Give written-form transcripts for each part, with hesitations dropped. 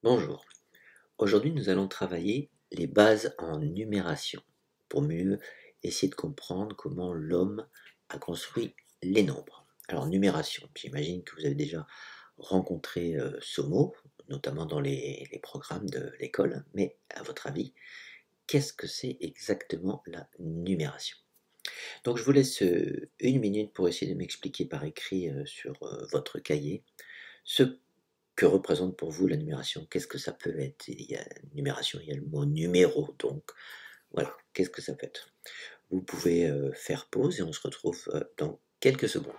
Bonjour, aujourd'hui nous allons travailler les bases en numération pour mieux essayer de comprendre comment l'homme a construit les nombres. Alors numération, j'imagine que vous avez déjà rencontré ce mot, notamment dans les programmes de l'école, mais à votre avis, qu'est-ce que c'est exactement la numération? Donc je vous laisse 1 minute pour essayer de m'expliquer par écrit sur votre cahier ce que représente pour vous la numération? Qu'est-ce que ça peut être? Il y a numération, il y a le mot numéro, donc voilà, qu'est-ce que ça peut être? Vous pouvez faire pause et on se retrouve dans quelques secondes.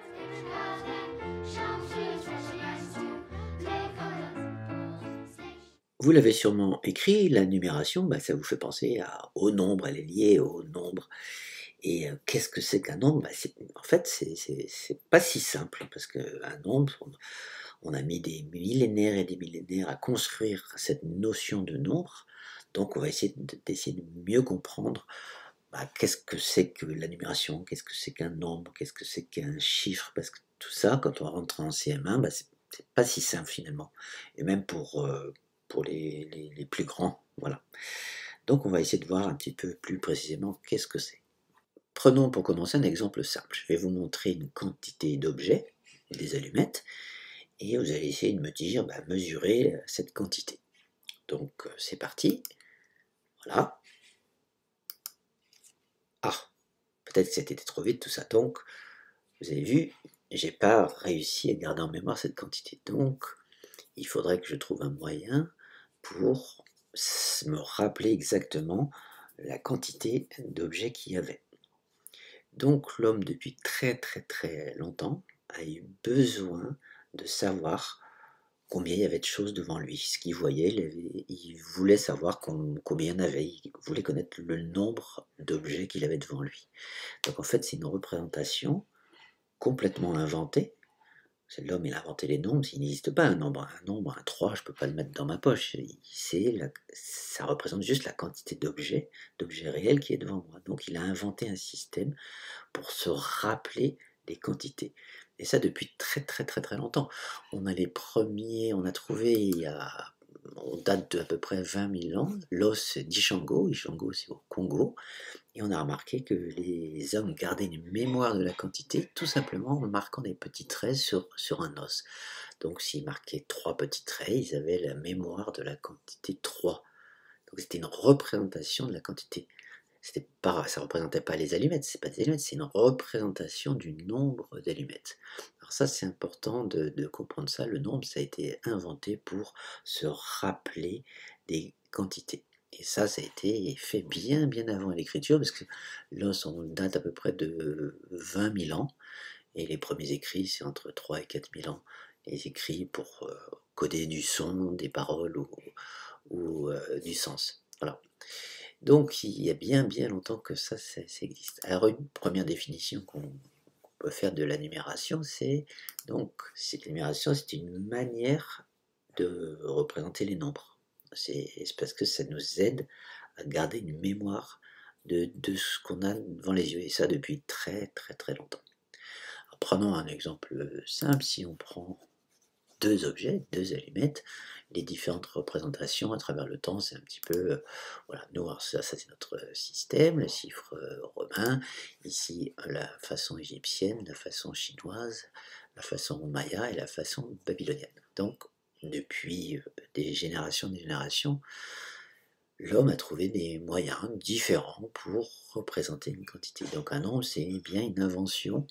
Vous l'avez sûrement écrit, la numération, bah, ça vous fait penser au nombre, elle est liée au nombre. Et qu'est-ce que c'est qu'un nombre? Bah, en fait, c'est pas si simple, parce qu'un nombre, on a mis des millénaires et des millénaires à construire cette notion de nombre, donc on va essayer d'essayer de mieux comprendre bah, qu'est-ce que c'est que la numération, qu'est-ce que c'est qu'un nombre, qu'est-ce que c'est qu'un chiffre, parce que tout ça, quand on rentre en CM1, bah, c'est pas si simple finalement, et même pour les plus grands, voilà. Donc on va essayer de voir un petit peu plus précisément qu'est-ce que c'est. Prenons pour commencer un exemple simple. Je vais vous montrer une quantité d'objets, des allumettes, et vous allez essayer de me dire, bah, mesurer cette quantité. Donc c'est parti, voilà. Ah, peut-être que c'était trop vite tout ça. Donc, vous avez vu, j'ai pas réussi à garder en mémoire cette quantité. Donc, il faudrait que je trouve un moyen pour me rappeler exactement la quantité d'objets qu'il y avait. Donc, l'homme, depuis très très très longtemps, a eu besoin de savoir combien il y avait de choses devant lui. Ce qu'il voyait, il voulait savoir combien il y en avait. Il voulait connaître le nombre d'objets qu'il avait devant lui. Donc en fait, c'est une représentation complètement inventée. C'est l'homme, il a inventé les nombres, il n'existe pas un 3, je ne peux pas le mettre dans ma poche. Ça représente juste la quantité d'objets réels qui est devant moi. Donc il a inventé un système pour se rappeler des quantités. Et ça depuis très très très très longtemps. On a les premiers, on a trouvé on date d'à peu près 20 000 ans, l'os d'Ishango, Ishango c'est au Congo, et on a remarqué que les hommes gardaient une mémoire de la quantité tout simplement en marquant des petits traits sur un os. Donc s'ils marquaient 3 petits traits, ils avaient la mémoire de la quantité 3. Donc c'était une représentation de la quantité. Ça ne représentait pas les allumettes, c'est pas des allumettes, c'est une représentation du nombre d'allumettes. Alors ça, c'est important de comprendre ça. Le nombre, ça a été inventé pour se rappeler des quantités. Et ça a été fait bien bien avant l'écriture, parce que l'os, on date à peu près de 20 000 ans, et les premiers écrits, c'est entre 3 et 4 000 ans. Les écrits pour coder du son, des paroles ou du sens. Voilà. Donc il y a bien bien longtemps que ça existe. Alors une première définition qu'on peut faire de la numération, c'est donc cette numération, c'est une manière de représenter les nombres. C'est parce que ça nous aide à garder une mémoire de ce qu'on a devant les yeux, et ça depuis très très très longtemps. Alors, prenons un exemple simple, si on prend deux objets, deux allumettes, les différentes représentations à travers le temps, c'est un petit peu, voilà, nous, alors ça c'est notre système, le chiffre romain, ici la façon égyptienne, la façon chinoise, la façon maya et la façon babylonienne. Donc, depuis des générations, l'homme a trouvé des moyens différents pour représenter une quantité. Donc un nombre, c'est bien une invention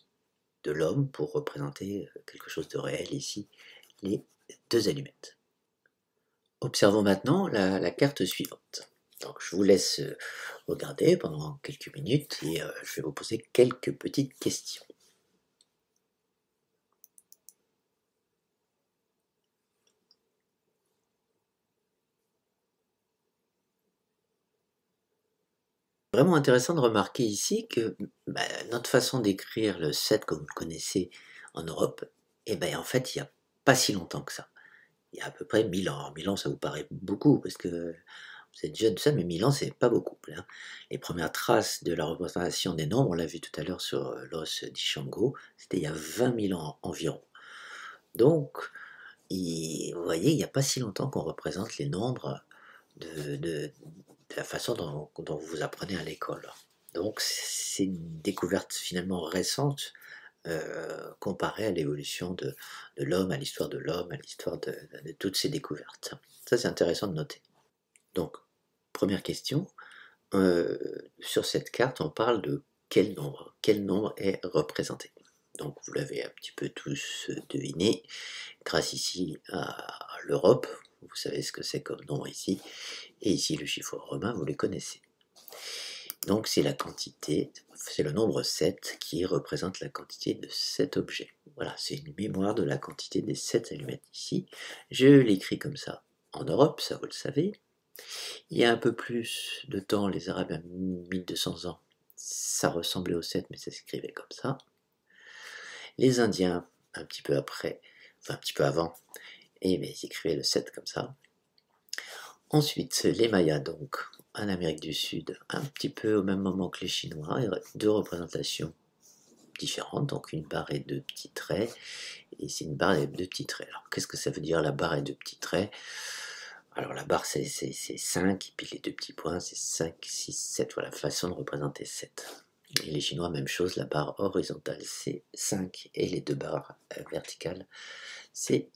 de l'homme pour représenter quelque chose de réel, ici les deux allumettes. Observons maintenant la carte suivante. Donc, je vous laisse regarder pendant quelques minutes et je vais vous poser quelques petites questions. Vraiment intéressant de remarquer ici que bah, notre façon d'écrire le 7 comme vous le connaissez en Europe, et ben en fait il n'y a pas si longtemps que ça. Il y a à peu près 1000 ans. Alors, 1000 ans, ça vous paraît beaucoup, parce que vous êtes jeune, tout ça, mais 1000 ans, c'est pas beaucoup. Hein. Les premières traces de la représentation des nombres, on l'a vu tout à l'heure sur l'os d'Ishango, c'était il y a 20 000 ans environ. Donc, vous voyez, il n'y a pas si longtemps qu'on représente les nombres de la façon dont vous apprenez à l'école. Donc c'est une découverte finalement récente comparée à l'évolution de l'homme, à l'histoire de l'homme, à l'histoire de toutes ces découvertes. Ça c'est intéressant de noter. Donc, première question, sur cette carte on parle de quel nombre est représenté. Donc vous l'avez un petit peu tous deviné, grâce ici à l'Europe, vous savez ce que c'est comme nombre ici, et ici le chiffre romain, vous les connaissez. Donc c'est la quantité, c'est le nombre 7 qui représente la quantité de 7 objets. Voilà, c'est une mémoire de la quantité des 7 allumettes ici. Je l'écris comme ça en Europe, ça vous le savez. Il y a un peu plus de temps, les Arabes, à 1200 ans, ça ressemblait au 7, mais ça s'écrivait comme ça. Les Indiens, un petit peu après, enfin un petit peu avant, et mais ils écrivaient le 7 comme ça. Ensuite, les Mayas, donc, en Amérique du Sud, un petit peu au même moment que les Chinois, deux représentations différentes, donc une barre et deux petits traits, et c'est une barre et deux petits traits. Alors, qu'est-ce que ça veut dire la barre et deux petits traits? Alors, la barre, c'est 5, et puis les deux petits points, c'est 5, 6, 7, voilà, façon de représenter 7. Et les Chinois, même chose, la barre horizontale, c'est 5, et les deux barres verticales, c'est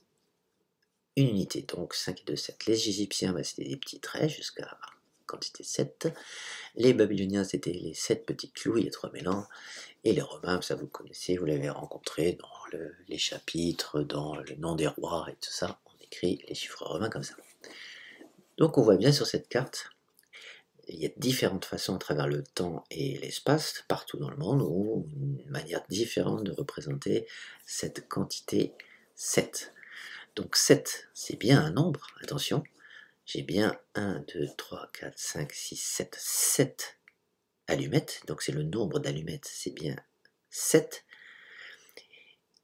une unité, donc 5 et 2, 7. Les Égyptiens, bah, c'était des petits traits jusqu'à quantité 7. Les Babyloniens, c'était les 7 petits clous, il y a 3 mélans. Et les Romains, ça vous connaissez, vous l'avez rencontré dans les chapitres, dans le nom des rois et tout ça. On écrit les chiffres romains comme ça. Donc on voit bien sur cette carte, il y a différentes façons à travers le temps et l'espace, partout dans le monde, ou une manière différente de représenter cette quantité 7. Donc 7, c'est bien un nombre, attention, j'ai bien 1, 2, 3, 4, 5, 6, 7, 7 allumettes, donc c'est le nombre d'allumettes, c'est bien 7,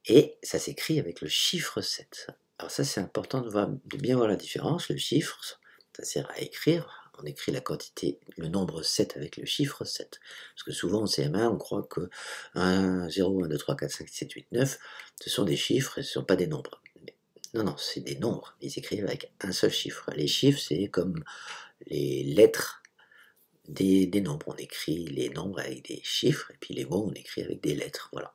et ça s'écrit avec le chiffre 7. Alors ça c'est important de bien voir la différence, le chiffre, ça sert à écrire, on écrit la quantité, le nombre 7 avec le chiffre 7, parce que souvent en CM1 on croit que 1, 0, 1, 2, 3, 4, 5, 6, 7, 8, 9, ce sont des chiffres et ce ne sont pas des nombres. Non, non, c'est des nombres, ils écrivent avec un seul chiffre. Les chiffres, c'est comme les lettres des nombres. On écrit les nombres avec des chiffres, et puis les mots, on écrit avec des lettres. Voilà.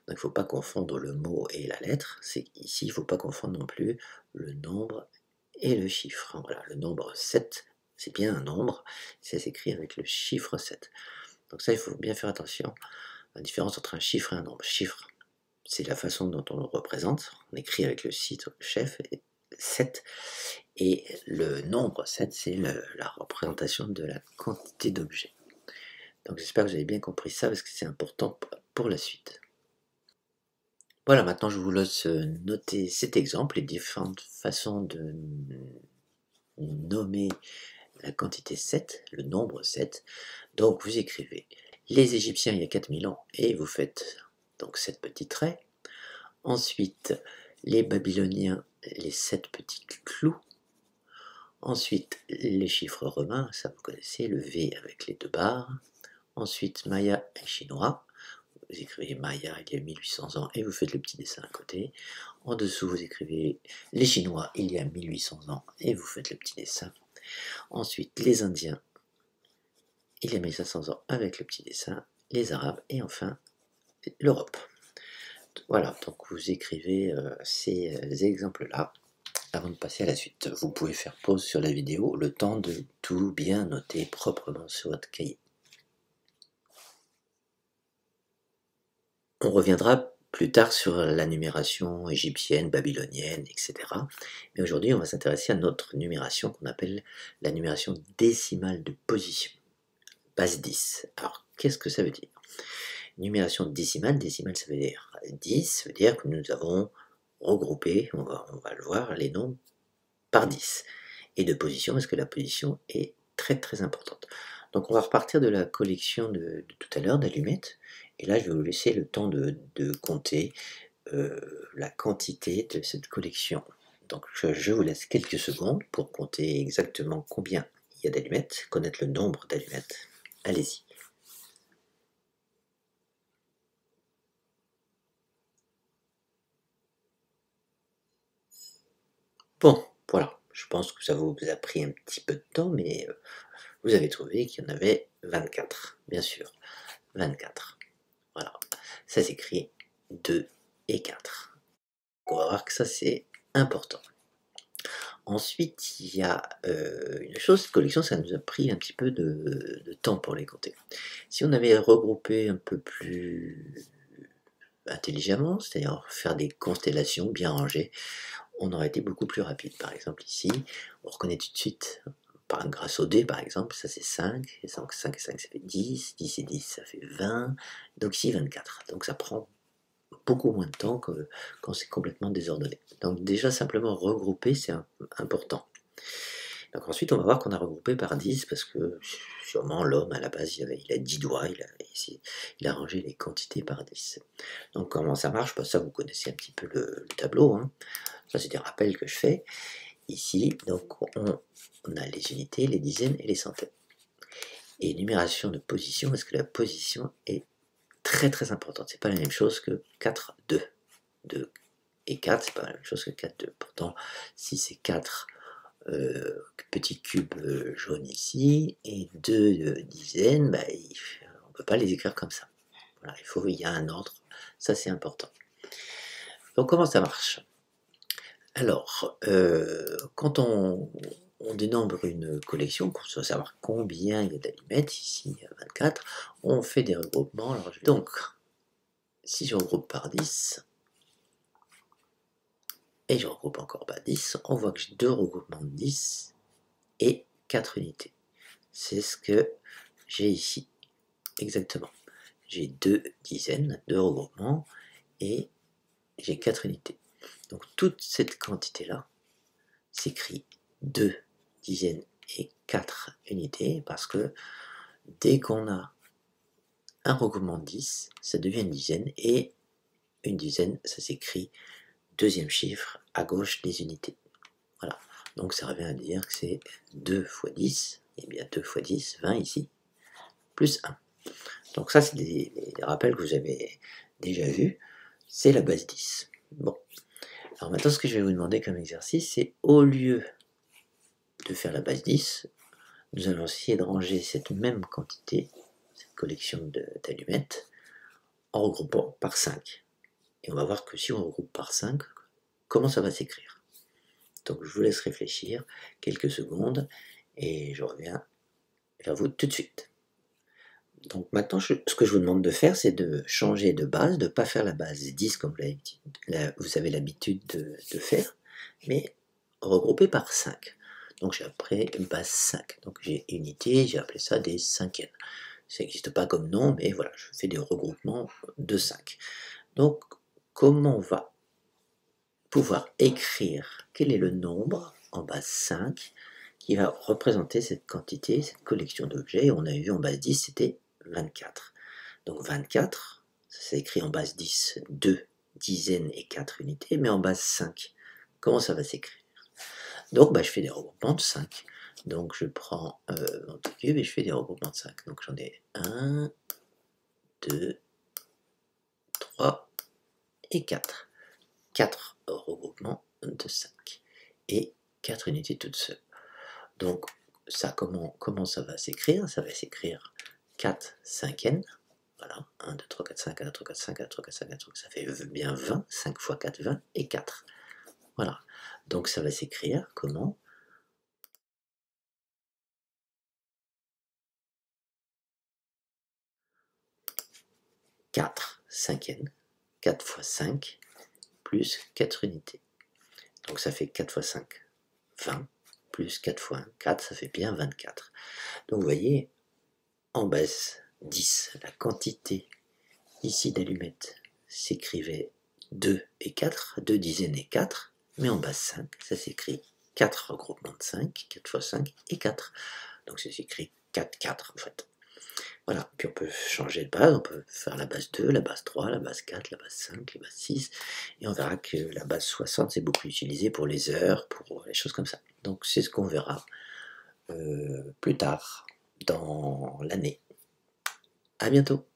Donc il ne faut pas confondre le mot et la lettre. Ici, il ne faut pas confondre non plus le nombre et le chiffre. Voilà, le nombre 7, c'est bien un nombre, ça s'écrit avec le chiffre 7. Donc ça, il faut bien faire attention. La différence entre un chiffre et un nombre. Chiffre, c'est la façon dont on le représente. On écrit avec le chef 7, et le nombre 7, c'est la représentation de la quantité d'objets. Donc j'espère que vous avez bien compris ça, parce que c'est important pour la suite. Voilà, maintenant je vous laisse noter cet exemple, les différentes façons de nommer la quantité 7, le nombre 7. Donc vous écrivez les Égyptiens il y a 4000 ans, et vous faites donc 7 petits traits. Ensuite, les Babyloniens, les 7 petits clous. Ensuite, les chiffres romains, ça vous connaissez, le V avec les deux barres. Ensuite, Maya et Chinois. Vous écrivez Maya il y a 1800 ans et vous faites le petit dessin à côté. En dessous, vous écrivez les Chinois il y a 1800 ans et vous faites le petit dessin. Ensuite, les Indiens il y a 1500 ans avec le petit dessin. Les Arabes et enfin l'Europe. Voilà, donc vous écrivez ces exemples-là avant de passer à la suite. Vous pouvez faire pause sur la vidéo, le temps de tout bien noter proprement sur votre cahier. On reviendra plus tard sur la numération égyptienne, babylonienne, etc. Mais aujourd'hui, on va s'intéresser à notre numération qu'on appelle la numération décimale de position, base 10. Alors, qu'est-ce que ça veut dire? Numération décimale, ça veut dire 10, ça veut dire que nous avons regroupé, on va le voir, les nombres par 10. Et de position, parce que la position est très très importante. Donc on va repartir de la collection de tout à l'heure d'allumettes, et là je vais vous laisser le temps de compter la quantité de cette collection. Donc je vous laisse quelques secondes pour compter exactement combien il y a d'allumettes, connaître le nombre d'allumettes. Allez-y. Bon, voilà, je pense que ça vous a pris un petit peu de temps, mais vous avez trouvé qu'il y en avait 24, bien sûr, 24. Voilà, ça s'écrit 2 et 4. On va voir que ça c'est important. Ensuite, il y a une chose, cette collection, ça nous a pris un petit peu de temps pour les compter. Si on avait regroupé un peu plus intelligemment, c'est-à-dire faire des constellations bien rangées, on aurait été beaucoup plus rapide. Par exemple ici, on reconnaît tout de suite, grâce au dé par exemple, ça c'est 5, et 5 et 5 ça fait 10, 10 et 10 ça fait 20, donc ici 24. Donc ça prend beaucoup moins de temps que quand c'est complètement désordonné. Donc déjà simplement regrouper c'est important. Donc ensuite on va voir qu'on a regroupé par 10 parce que sûrement l'homme à la base il a 10 doigts, il a rangé les quantités par 10. Donc comment ça marche? Ça vous connaissez un petit peu le tableau, hein. Ça c'est des rappels que je fais. Ici, donc on a les unités, les dizaines et les centaines. Et numération de position, parce que la position est très très importante. C'est pas la même chose que 4, 2. 2 et 4, c'est pas la même chose que 4, 2. Pourtant, si c'est 4 petits cubes jaunes ici, et 2 dizaines, on ne peut pas les écrire comme ça. Voilà, il y a un ordre, ça c'est important. Donc comment ça marche? Alors, quand on dénombre une collection, pour savoir combien il y a d'allumettes, ici 24, on fait des regroupements. Alors, donc, si je regroupe par 10, et je regroupe encore par 10, on voit que j'ai 2 regroupements de 10 et 4 unités. C'est ce que j'ai ici, exactement. J'ai 2 dizaines, 2 regroupements, et j'ai 4 unités. Donc toute cette quantité-là s'écrit 2 dizaines et 4 unités, parce que dès qu'on a un regroupement de 10, ça devient une dizaine, et une dizaine, ça s'écrit deuxième chiffre à gauche des unités. Voilà, donc ça revient à dire que c'est 2 fois 10, et bien 2 fois 10, 20 ici, plus 1. Donc ça, c'est des rappels que vous avez déjà vus, c'est la base 10. Bon, alors maintenant ce que je vais vous demander comme exercice, c'est au lieu de faire la base 10, nous allons essayer de ranger cette même quantité, cette collection d'allumettes, en regroupant par 5. Et on va voir que si on regroupe par 5, comment ça va s'écrire. Donc je vous laisse réfléchir quelques secondes, et je reviens vers vous tout de suite. Donc maintenant, ce que je vous demande de faire, c'est de changer de base, de ne pas faire la base 10 comme vous avez l'habitude de faire, mais regrouper par 5. Donc j'ai appelé une base 5. Donc j'ai unité, j'ai appelé ça des cinquièmes. Ça n'existe pas comme nom, mais voilà, je fais des regroupements de 5. Donc comment on va pouvoir écrire quel est le nombre en base 5 qui va représenter cette quantité, cette collection d'objets? On a vu en base 10, c'était 24. Donc 24, ça s'écrit en base 10, 2 dizaines et 4 unités, mais en base 5, comment ça va s'écrire? Donc je fais des regroupements de 5. Donc je prends mon petit cube et je fais des regroupements de 5. Donc j'en ai 1, 2, 3 et 4. 4 regroupements de 5. Et 4 unités toutes seules. Donc ça, comment ça va s'écrire? Ça va s'écrire 4 cinquièmes. Voilà, 1, 2, 3, 4, 5, 1, 2, 3, 4, 5, 1, 2, 3, 4, 5, 1, 2, 3, 4, ça fait bien 20, 5 fois 4, 20, et 4. Voilà, donc ça va s'écrire comment? 4 cinquièmes, 4 fois 5, plus 4 unités. Donc ça fait 4 fois 5, 20, plus 4 fois 1, 4, ça fait bien 24. Donc vous voyez, en base 10, la quantité ici d'allumettes s'écrivait 2 et 4, 2 dizaines et 4, mais en base 5, ça s'écrit 4 regroupements de 5, 4 fois 5 et 4. Donc ça s'écrit 4, 4 en fait. Voilà, puis on peut changer de base, on peut faire la base 2, la base 3, la base 4, la base 5, la base 6, et on verra que la base 60 c'est beaucoup utilisé pour les heures, pour les choses comme ça. Donc c'est ce qu'on verra plus tard dans l'année. À bientôt.